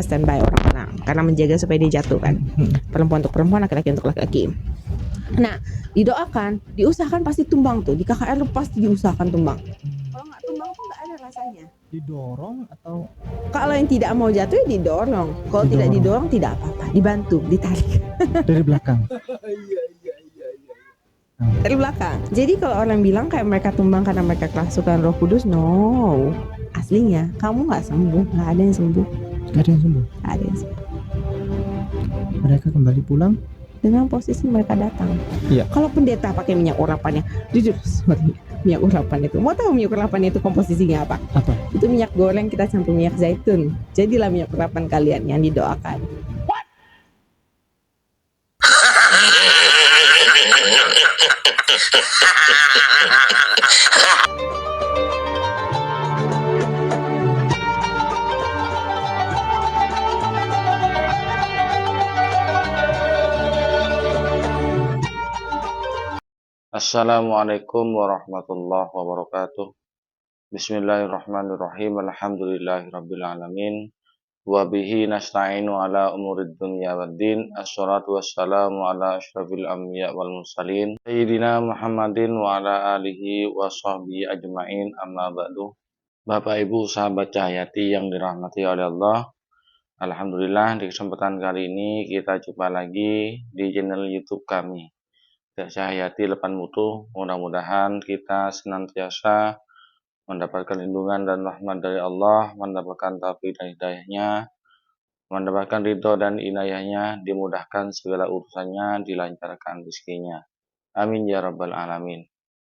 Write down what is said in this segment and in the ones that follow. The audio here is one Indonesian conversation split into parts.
standby orang-orang karena menjaga supaya dia jatuh kan. Perempuan untuk perempuan, laki-laki untuk laki-laki. Nah, didoakan, diusahakan pasti tumbang tuh. Di KKR lu pasti diusahakan tumbang. Kalau nggak tumbang tuh nggak ada rasanya. Didorong atau Kalau yang tidak mau jatuh ya didorong. Kalau tidak didorong tidak apa-apa, dibantu, ditarik dari belakang? dari belakang. Jadi kalau orang bilang kayak mereka tumbang karena mereka kerasukan Roh Kudus, no. Aslinya kamu nggak sembuh, nggak ada yang sembuh. Nggak ada yang sembuh. Nggak ada yang sembuh. Mereka kembali pulang Dengan posisi mereka datang. Iya. Kalau pendeta pakai minyak urapannya, jujur, minyak urapan itu. Mau tahu minyak urapan itu komposisinya apa? apa? Itu minyak goreng kita campur minyak zaitun. Jadilah minyak urapan kalian yang didoakan. Assalamualaikum warahmatullahi wabarakatuh. Bismillahirrahmanirrahim. Alhamdulillahirabbil alamin. Wa bihi nasta'inu ala umurid dunya waddin. Assalatu wassalamu ala asyrafil anbiya wal mursalin sayyidina Muhammadin wa ala alihi wa sahbihi ajmain. Amma ba'du. Bapak Ibu sahabat Cahyati yang dirahmati oleh Allah. Alhamdulillah di kesempatan kali ini kita jumpa lagi di channel YouTube kami, Cahyati Lepan Mutu. Mudah-mudahan kita senantiasa mendapatkan lindungan dan rahmat dari Allah, mendapatkan taufik dan hidayahnya, mendapatkan ridho dan inayahnya, dimudahkan segala urusannya, dilancarkan rezekinya. Amin ya rabbal alamin.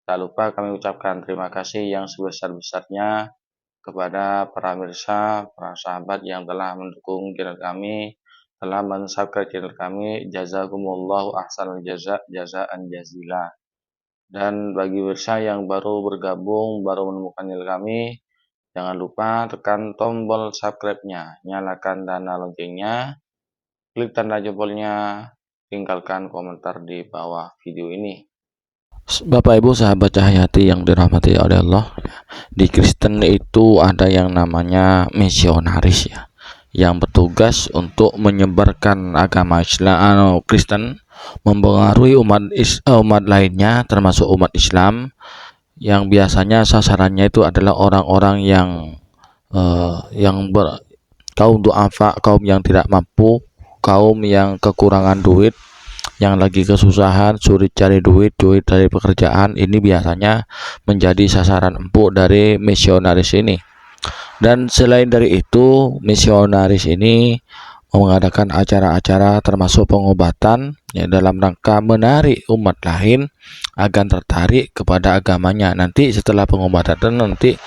Tak lupa kami ucapkan terima kasih yang sebesar-besarnya kepada para mirsa, para sahabat yang telah mendukung channel kami, telah men-subscribe channel kami. Jazakumullahu ahsanal jazaan jazila. Dan bagi mirsa yang baru bergabung, baru menemukan channel kami, jangan lupa tekan tombol subscribe-nya, nyalakan tanda loncengnya, klik tanda jempolnya, tinggalkan komentar di bawah video ini. Bapak Ibu sahabat Cahyati yang dirahmati oleh Allah, di Kristen itu ada yang namanya misionaris ya, yang bertugas untuk menyebarkan agama Islam Kristen, mempengaruhi umat lainnya termasuk umat Islam, yang biasanya sasarannya itu adalah orang-orang yang kaum duafa, kaum yang tidak mampu, kaum yang kekurangan duit, yang lagi kesusahan, sulit cari duit dari pekerjaan. Ini biasanya menjadi sasaran empuk dari misionaris ini. Dan selain dari itu, misionaris ini mengadakan acara-acara termasuk pengobatan ya, dalam rangka menarik umat lain agar tertarik kepada agamanya. Nanti setelah pengobatan nanti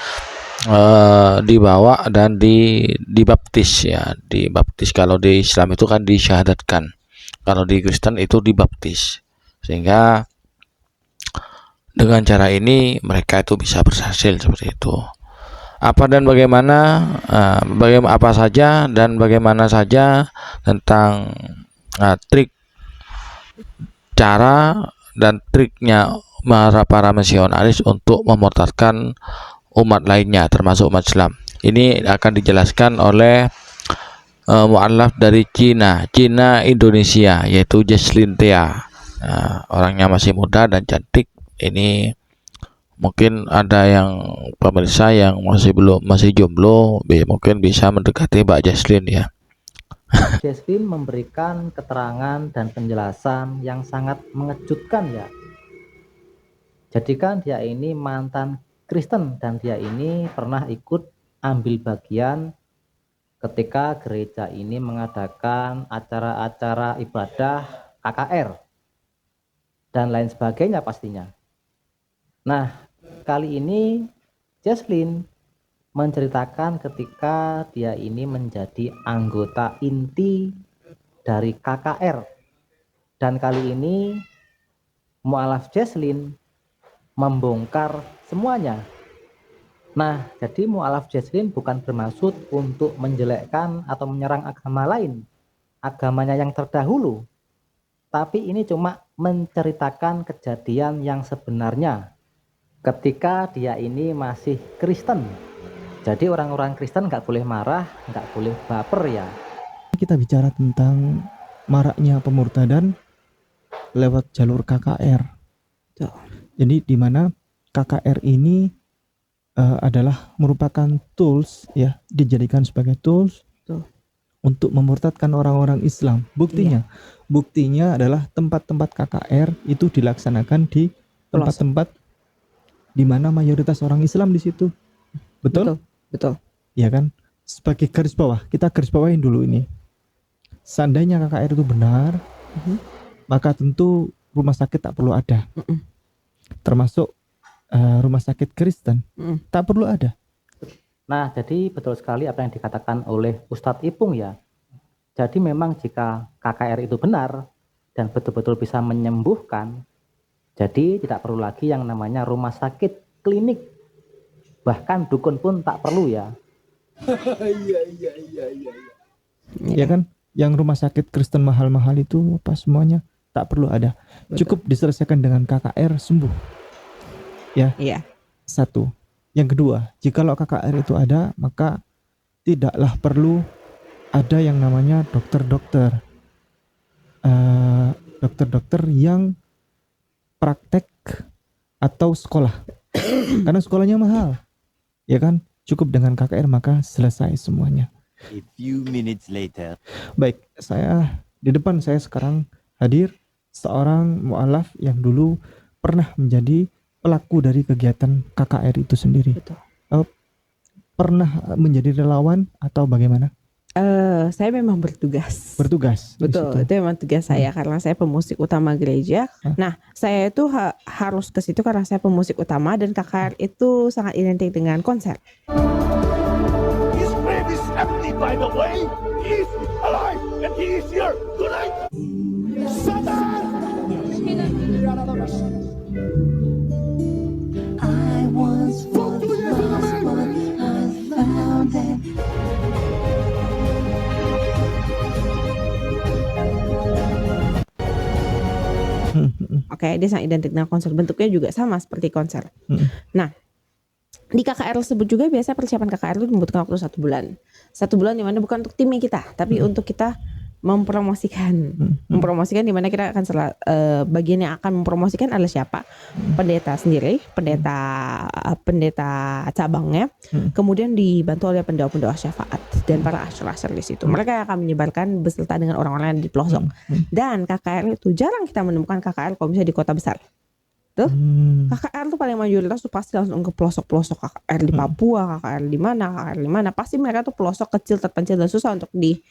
dibawa dan dibaptis ya, dibaptis. Kalau di Islam itu kan disyahadatkan, kalau di Kristen itu dibaptis, sehingga dengan cara ini mereka itu bisa berhasil seperti itu. Apa dan bagaimana, apa saja dan bagaimana saja tentang trik, cara dan triknya para misionaris untuk memurtadkan umat lainnya termasuk umat Islam. Ini akan dijelaskan oleh mu'alaf dari Cina Indonesia, yaitu Jesslyn Thea. Orangnya masih muda dan cantik. Ini mungkin ada yang pemirsa yang masih jomblo, mungkin bisa mendekati Mbak Jesslyn ya. Jesslyn memberikan keterangan dan penjelasan yang sangat mengejutkan ya. Jadi kan dia ini mantan Kristen dan dia ini pernah ikut ambil bagian ketika gereja ini mengadakan acara-acara ibadah KKR dan lain sebagainya pastinya. Nah, kali ini Jesslyn menceritakan ketika dia ini menjadi anggota inti dari KKR, dan kali ini mu'alaf Jesslyn membongkar semuanya. Nah, jadi mu'alaf Jesslyn bukan bermaksud untuk menjelekkan atau menyerang agama lain, agamanya yang terdahulu, tapi ini cuma menceritakan kejadian yang sebenarnya ketika dia ini masih Kristen. Jadi orang-orang Kristen nggak boleh marah, nggak boleh baper ya. kita bicara tentang maraknya pemurtadan lewat jalur KKR. Betul. Jadi di mana KKR ini adalah merupakan tools ya, dijadikan sebagai tools Betul. untuk memurtadkan orang-orang Islam. Buktinya adalah tempat-tempat KKR itu dilaksanakan di tempat-tempat di mana mayoritas orang Islam di situ. Betul? Betul. Ya kan? Sebagai garis bawah, kita garis bawahin dulu ini. Seandainya KKR itu benar, maka tentu rumah sakit tak perlu ada. Termasuk rumah sakit Kristen tak perlu ada. Nah, jadi betul sekali apa yang dikatakan oleh Ustadz Ipung ya. Jadi memang jika KKR itu benar dan betul-betul bisa menyembuhkan, jadi tidak perlu lagi yang namanya rumah sakit, klinik, bahkan dukun pun tak perlu ya. Ya kan? Yang rumah sakit Kristen mahal-mahal itu apa semuanya tak perlu ada. Cukup diselesaikan dengan KKR sembuh. Ya. Iya. Satu. Yang kedua, jikalau KKR itu ada, maka tidaklah perlu ada yang namanya dokter-dokter. Dokter-dokter yang praktek atau sekolah. Karena sekolahnya mahal. Ya kan? Cukup dengan KKR maka selesai semuanya. A few minutes later. Baik, di depan saya sekarang hadir seorang mu'alaf yang dulu pernah menjadi pelaku dari kegiatan KKR itu sendiri. Betul. Pernah menjadi relawan atau bagaimana? Saya memang bertugas. Bertugas. di Betul, situ. itu memang tugas saya karena saya pemusik utama gereja. Nah, saya itu harus ke situ karena saya pemusik utama dan KKR itu sangat identik dengan konser. His grave is empty, by the way. He is alive and he is here tonight. I was lost, but I found it. Oke, dia sangat identik dengan konser. Bentuknya juga sama seperti konser. Nah, di KKR tersebut juga biasanya persiapan KKR itu membutuhkan waktu 1 bulan. 1 bulan dimana bukan untuk timnya kita, tapi untuk kita mempromosikan. Mempromosikan dimana kita akan bagian yang akan mempromosikan adalah siapa? Pendeta sendiri, pendeta cabangnya, kemudian dibantu oleh pendoa-pendoa syafaat dan para asyar-asyar di situ. Mereka akan menyebarkan beserta dengan orang-orang yang di pelosok. Dan KKR itu jarang kita menemukan KKR kalau misalnya di kota besar. Tuh, KKR tuh paling mayoritas tuh pasti langsung ke pelosok-pelosok. KKR di Papua, KKR di mana, pasti mereka tuh pelosok kecil terpencil dan susah untuk di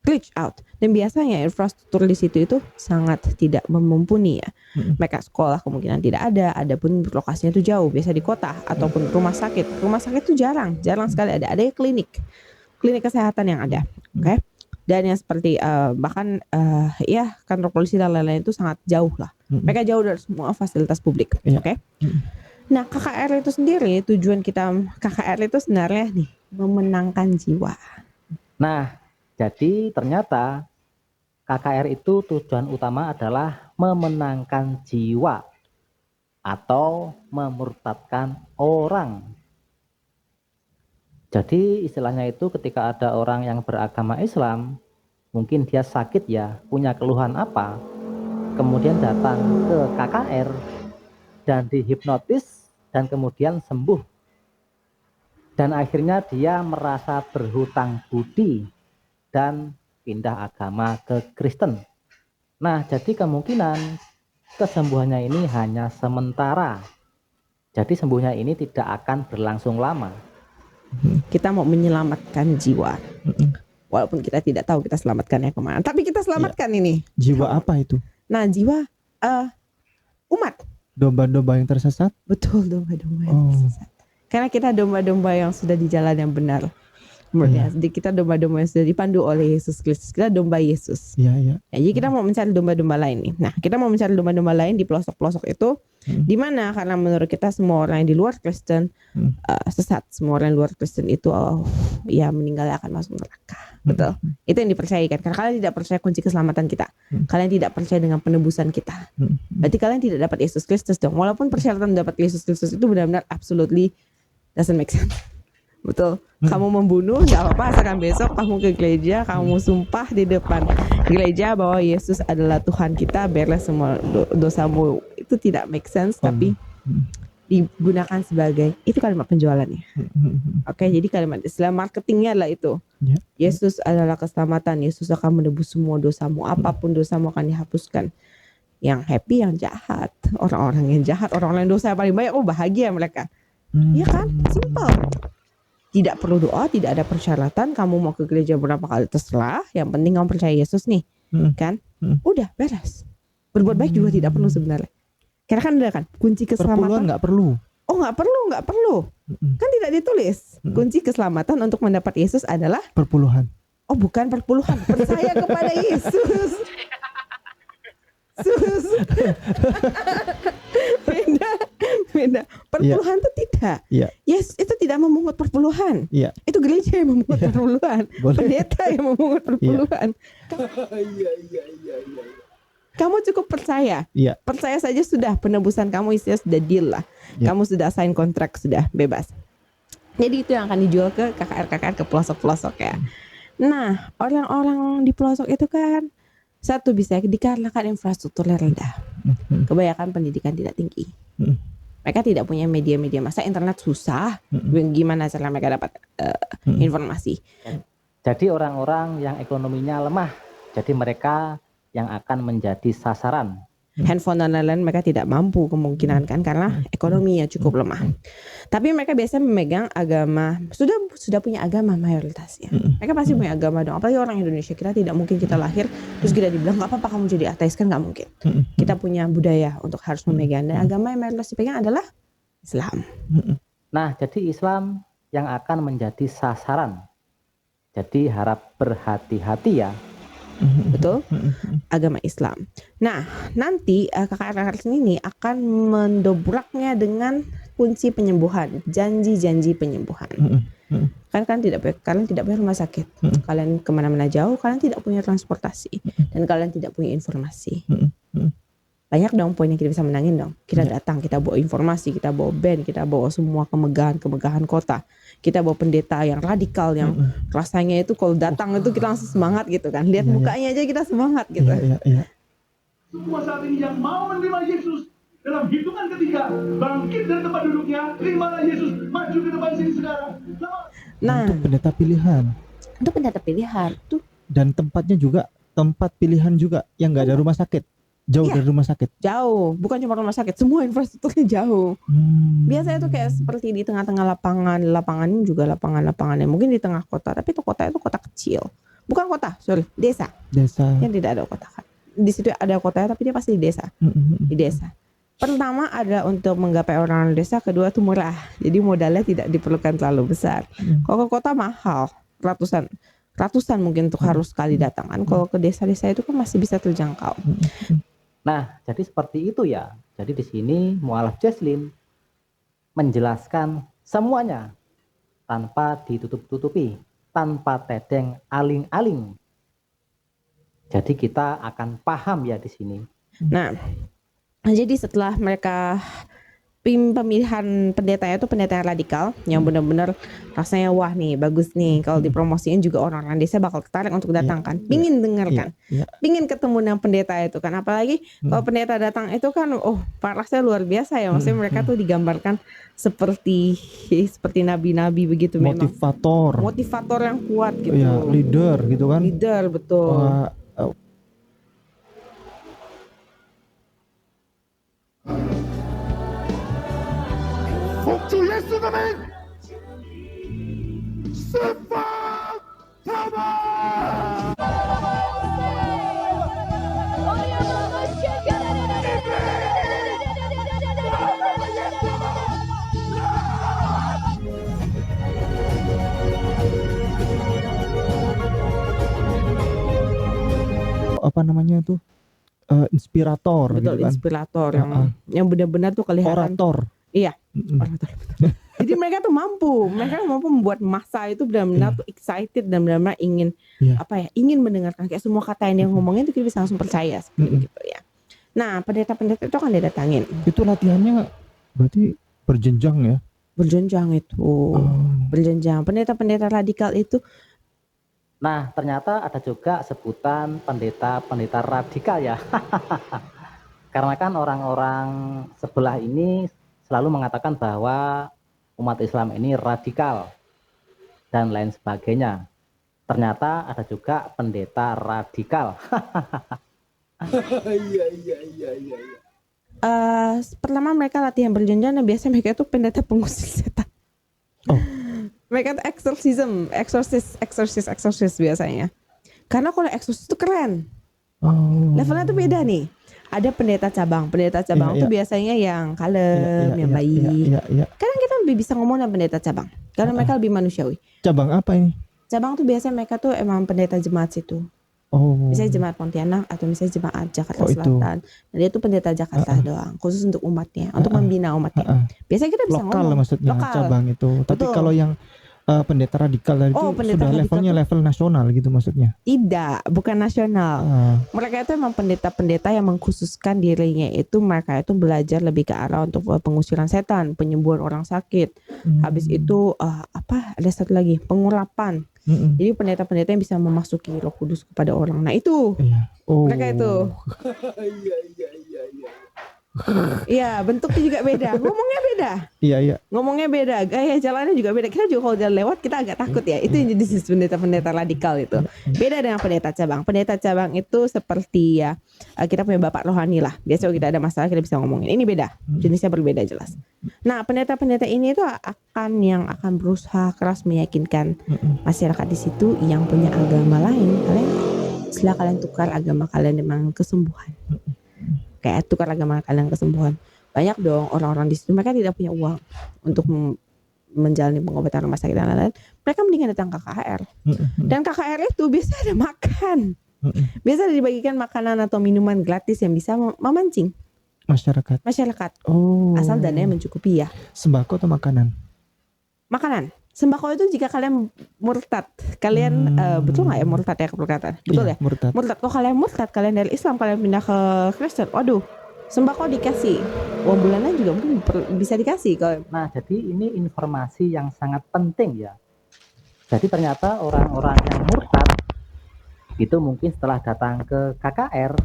reach out. Dan biasanya infrastruktur di situ itu sangat tidak mumpuni ya. Mereka sekolah kemungkinan tidak ada pun lokasinya itu jauh, biasa di kota ataupun rumah sakit. Rumah sakit itu jarang sekali ada. Ada klinik kesehatan yang ada. Oke. Dan yang seperti bahkan ya kantor polisi dan lain-lain itu sangat jauh lah. Mereka jauh dari semua fasilitas publik. Oke. Nah, KKR itu sendiri, tujuan kita KKR itu sebenarnya nih memenangkan jiwa. Nah, jadi ternyata KKR itu tujuan utama adalah memenangkan jiwa atau memurtadkan orang. Jadi istilahnya itu ketika ada orang yang beragama Islam, mungkin dia sakit ya, punya keluhan apa, kemudian datang ke KKR dan dihipnotis dan kemudian sembuh. Dan akhirnya dia merasa berhutang budi dan pindah agama ke Kristen. Nah, jadi kemungkinan kesembuhannya ini hanya sementara. Jadi sembuhnya ini tidak akan berlangsung lama. Kita mau menyelamatkan jiwa. Walaupun kita tidak tahu kita selamatkannya kemana, tapi kita selamatkan ini. Jiwa apa itu? Nah, jiwa umat. Domba-domba yang tersesat? Betul, domba-domba yang tersesat. Karena kita domba-domba yang sudah di jalan yang benar. Kita domba-domba yang sudah dipandu oleh Yesus Kristus. Kita domba Yesus. Iya. Jadi kita mau mencari domba-domba lain nih. Nah, kita mau mencari domba-domba lain di pelosok-pelosok itu. Di mana? Karena menurut kita semua orang yang di luar Kristen sesat. Semua orang yang luar Kristen itu ya meninggalnya akan masuk neraka. Betul. Itu yang dipercayakan. Karena kalian tidak percaya kunci keselamatan kita. Kalian tidak percaya dengan penebusan kita. Berarti kalian tidak dapat Yesus Kristus dong. Walaupun persyaratan dapat Yesus Kristus itu benar-benar absolutely doesn't make sense. Betul. Kamu membunuh nggak apa-apa, asalkan besok kamu ke gereja, kamu sumpah di depan gereja bahwa Yesus adalah Tuhan kita, beres semua dosamu. Itu tidak make sense, tapi digunakan sebagai itu kalimat penjualannya. Oke, jadi kalimat istilah marketingnya adalah itu. Ya. Yesus adalah keselamatan. Yesus akan menebus semua dosamu. Apapun dosamu akan dihapuskan. Yang happy, yang jahat, orang-orang yang jahat, orang-orang yang dosa yang paling banyak, bahagia mereka. Iya kan? Simple. Tidak perlu doa, tidak ada persyaratan. Kamu mau ke gereja berapa kali terserah. Yang penting kamu percaya Yesus nih, kan? Udah beres. Berbuat baik juga tidak perlu sebenarnya. Karena kan udah kan kunci Perpuluhan keselamatan. nggak perlu. Oh nggak perlu. Kan tidak ditulis. Kunci keselamatan untuk mendapat Yesus adalah Perpuluhan. oh bukan perpuluhan. Percaya kepada Yesus. Sus. Beda. Perpuluhan itu tidak. Iya. Yes, itu tidak memungut perpuluhan. Iya. Itu gereja yang memungut perpuluhan. Boleh. Pendeta yang memungut perpuluhan. Kamu cukup percaya. Iya. Percaya saja sudah, penebusan kamu istilah sudah deal lah. Iya. Kamu sudah sign kontrak, sudah bebas. Jadi itu yang akan dijual ke KKR ke pelosok-pelosok ya. Nah, orang-orang di pelosok itu kan satu bisa dikarenakan infrastrukturnya rendah. Kebanyakan pendidikan tidak tinggi. Mereka tidak punya media-media massa, internet susah. Gimana cara mereka dapat informasi? Jadi orang-orang yang ekonominya lemah, jadi mereka yang akan menjadi sasaran. Handphone dan lain-lain mereka tidak mampu kemungkinan kan karena ekonominya cukup lemah. Tapi mereka biasanya memegang agama, sudah punya agama mayoritasnya. Mereka pasti punya agama dong. Apalagi orang Indonesia, kita tidak mungkin kita lahir terus kita dibilang nggak apa-apa kamu jadi ateis, kan nggak mungkin. Kita punya budaya untuk harus memegang, dan agama yang mayoritas dipegang adalah Islam. Nah, jadi Islam yang akan menjadi sasaran. Jadi harap berhati-hati ya. Betul, agama Islam. Nah, nanti KKR ini akan mendobraknya dengan kunci penyembuhan, janji-janji penyembuhan. Kan kalian tidak punya rumah sakit, kalian kemana-mana jauh, kalian tidak punya transportasi, dan kalian tidak punya informasi. Banyak dong poin yang kita bisa menangin dong. Kita datang, kita bawa informasi, kita bawa band, kita bawa semua kemegahan kota. Kita bawa pendeta yang radikal, yang rasanya itu kalau datang itu kita langsung semangat gitu kan. Lihat mukanya aja kita semangat gitu. Iya. Semua saat ini yang mau menerima Yesus dalam hitungan ketiga bangkit dari tempat duduknya, terimalah Yesus, maju ke depan sini sekarang. Nah, Untuk pendeta pilihan. untuk pendeta pilihan tuh Dan tempatnya juga tempat pilihan juga yang nggak ada rumah sakit. Jauh Iya. dari rumah sakit. jauh, bukan cuma rumah sakit, semua infrastrukturnya jauh. Biasanya tuh kayak seperti di tengah-tengah lapangan ini juga lapangannya mungkin di tengah kota, tapi itu kota kecil. Bukan kota, desa. Desa. Yang tidak ada kota kan. Di situ ada kotanya tapi dia pasti di desa. Di desa. Pertama ada untuk menggapai orang desa, kedua tuh murah. Jadi modalnya tidak diperlukan terlalu besar. Kalau ke kota mahal, ratusan mungkin untuk harus sekali datang kan. Kalau ke desa-desa itu kan masih bisa terjangkau. Nah, jadi seperti itu ya. Jadi di sini Mu'alaf Jesslyn menjelaskan semuanya tanpa ditutup-tutupi, tanpa tedeng aling-aling. Jadi kita akan paham ya di sini. Nah, jadi setelah mereka pemilihan pendetanya itu pendeta yang radikal, yang benar-benar rasanya wah nih, bagus nih. Kalau dipromosiin juga orang-orang desa bakal tertarik untuk datang kan. Pingin dengarkan. Pingin ketemu dengan pendeta itu kan. Apalagi kalau pendeta datang itu kan, parasnya luar biasa ya. Maksudnya mereka tuh digambarkan seperti nabi-nabi begitu, memang. Motivator yang kuat gitu. Ya, leader gitu kan. Leader, betul. 복주 예수님의 스파 타마. Apa namanya tuh? Inspirator. Betul, gitu kan. inspirator yang benar-benar tuh kelihatan. Orator. Iya. Orator, betul. Jadi mereka tuh mampu membuat massa itu benar-benar tuh excited dan benar-benar ingin ingin mendengarkan, kayak semua kata yang dia ngomongin itu kita bisa langsung percaya seperti gitu ya. Nah, pendeta-pendeta itu akan didatangin. Itu latihannya berarti berjenjang ya? Berjenjang itu. berjenjang. Pendeta-pendeta radikal itu Nah, ternyata ada juga sebutan pendeta-pendeta radikal ya. Karena kan orang-orang sebelah ini selalu mengatakan bahwa umat Islam ini radikal dan lain sebagainya. Ternyata ada juga pendeta radikal. pertama mereka latihan berjenjang dan biasanya mereka itu pendeta pengusir setan. Oh. Mereka tuh exorcist biasanya. Karena kalau eksorsis itu keren. Oh. Levelnya tuh beda nih. Ada pendeta cabang. Pendeta cabang Iya, tuh iya. biasanya yang kalem, yang baik. Iya. Kadang kita lebih bisa ngomong dengan pendeta cabang. Karena mereka lebih manusiawi. Cabang apa ini? Cabang tuh biasanya mereka tuh emang pendeta jemaat situ. Oh. Misalnya jemaat Pontianak atau misalnya jemaat Jakarta Oh, itu. Selatan. Dan dia tuh pendeta Jakarta doang, khusus untuk umatnya, untuk membina umatnya. Biasanya kita bisa Lokal ngomong maksudnya cabang itu. Tapi Betul. kalau yang pendeta radikal tadi itu pendeta sudah radikal levelnya tuh- level nasional gitu maksudnya. Tidak, bukan nasional. Mereka itu emang pendeta-pendeta yang mengkhususkan dirinya itu mereka itu belajar lebih ke arah untuk pengusiran setan, penyembuhan orang sakit. Habis itu ada satu lagi, pengurapan. Jadi pendeta-pendeta yang bisa memasuki Roh Kudus kepada orang. Nah, itu Iya. Oh. mereka itu. Iya, bentuknya juga beda, ngomongnya beda. Iya. Ngomongnya beda, gaya jalannya juga beda. Kita juga kalau jalan lewat kita agak takut ya. Itu yang jadi pendeta-pendeta radikal itu. Beda dengan pendeta cabang. Pendeta cabang itu seperti ya kita punya bapak rohani lah. Biasanya kalau kita ada masalah kita bisa ngomongin. Ini beda, jenisnya berbeda jelas. Nah, pendeta-pendeta ini itu akan berusaha keras meyakinkan masyarakat di situ yang punya agama lain. Setelah kalian tukar agama kalian dengan kesembuhan. Kayak tukar agama kalian kesembuhan. Banyak dong orang-orang di situ mereka tidak punya uang untuk menjalani pengobatan rumah sakit dan lain-lain. Mereka mendingan datang ke KKR. Dan KKR itu biasa ada makan. Biasa dibagikan makanan atau minuman gratis yang bisa memancing masyarakat. Oh. Asal dananya mencukupi ya. Sembako atau makanan? Makanan. Sembako itu jika kalian murtad. Kalian betul nggak ya murtad ya perkataan? Betul Iya, ya? murtad. Kalau kalian murtad, kalian dari Islam, kalian pindah ke Kristen. Waduh, sembako dikasih. Uang bulanan juga mungkin bisa dikasih kalau. Nah, jadi ini informasi yang sangat penting ya. Jadi ternyata orang-orang yang murtad itu mungkin setelah datang ke KKR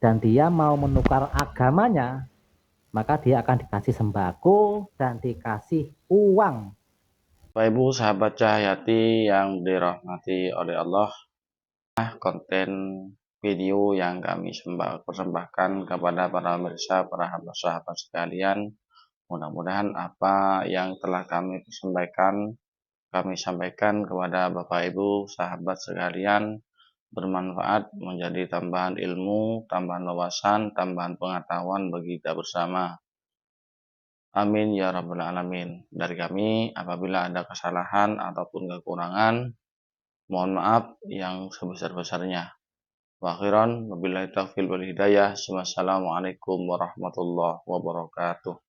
dan dia mau menukar agamanya, maka dia akan dikasih sembako dan dikasih uang. Bapak Ibu sahabat Cahyati yang dirahmati oleh Allah, konten video yang kami persembahkan kepada para pemirsa, para sahabat sekalian. Mudah-mudahan apa yang telah kami sampaikan kepada Bapak Ibu sahabat sekalian bermanfaat, menjadi tambahan ilmu, tambahan wawasan, tambahan pengetahuan bagi kita bersama. Amin ya rabbal alamin. Dari kami, apabila ada kesalahan ataupun kekurangan, mohon maaf yang sebesar-besarnya. Wa akhiran, wabillahi taufiq wal hidayah. Wassalamualaikum warahmatullahi wabarakatuh.